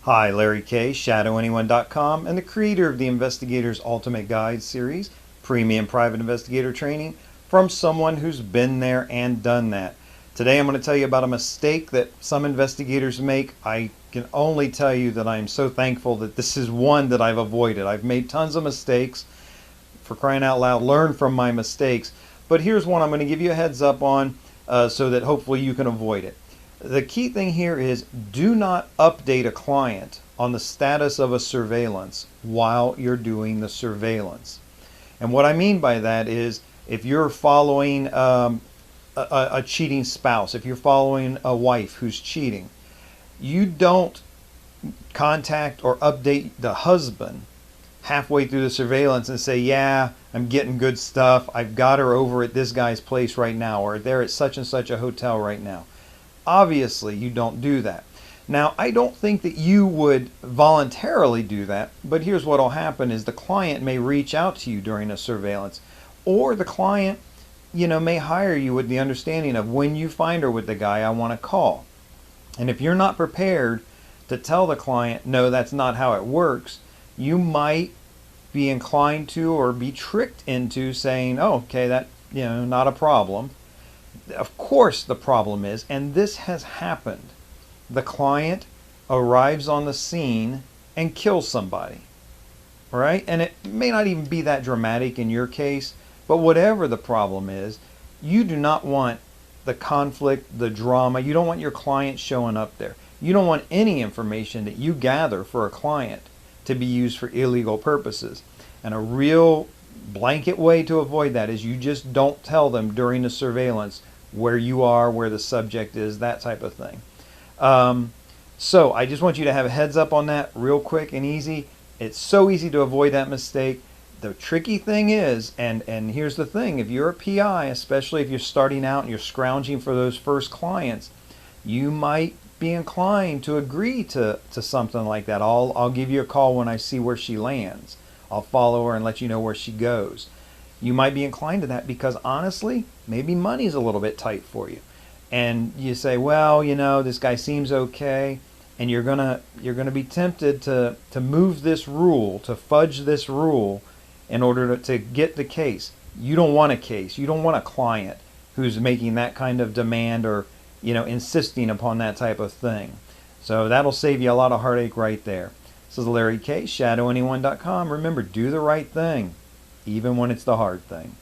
Hi, Larry Kaye, ShadowAnyone.com, and the creator of the Investigator's Ultimate Guide series, Premium Private Investigator Training, from someone who's been there and done that. Today I'm going to tell you about a mistake that some investigators make. I can only tell you that I'm so thankful that this is one that I've avoided. I've made tons of mistakes. For crying out loud, learn from my mistakes. But here's one I'm going to give you a heads up on so that hopefully you can avoid it. The key thing here is do not update a client on the status of a surveillance while you're doing the surveillance. And what I mean by that is if you're following a cheating spouse, if you're following a wife who's cheating, you don't contact or update the husband halfway through the surveillance and say, yeah, I'm getting good stuff. I've got her over at this guy's place right now, or they're at such and such a hotel right now. Obviously, you don't do that. Now, I don't think that you would voluntarily do that, but here's what will happen is the client may reach out to you during a surveillance, or the client, may hire you with the understanding of when you find her with the guy, I want to call. And if you're not prepared to tell the client, no, that's not how it works, you might be inclined to or be tricked into saying, oh, okay, that, not a problem. Of course the problem is, and this has happened, the client arrives on the scene and kills somebody, right? And it may not even be that dramatic in your case, but whatever the problem is, you do not want the conflict, the drama. You don't want your client showing up there. You don't want any information that you gather for a client to be used for illegal purposes. And a real blanket way to avoid that is you just don't tell them during the surveillance where you are, where the subject is, that type of thing. So I just want you to have a heads up on that real quick and easy. It's so easy to avoid that mistake. The tricky thing is, and here's the thing, if you're a PI, especially if you're starting out and you're scrounging for those first clients, you might be inclined to agree to something like that. I'll give you a call when I see where she lands. I'll follow her and let you know where she goes. You might be inclined to that because honestly, maybe money's a little bit tight for you. And you say, well, this guy seems okay, and you're gonna be tempted to move this rule, to fudge this rule in order to get the case. You don't want a case. You don't want a client who's making that kind of demand or insisting upon that type of thing. So that'll save you a lot of heartache right there. This is Larry Kaye, ShadowAnyone.com. Remember, do the right thing, even when it's the hard thing.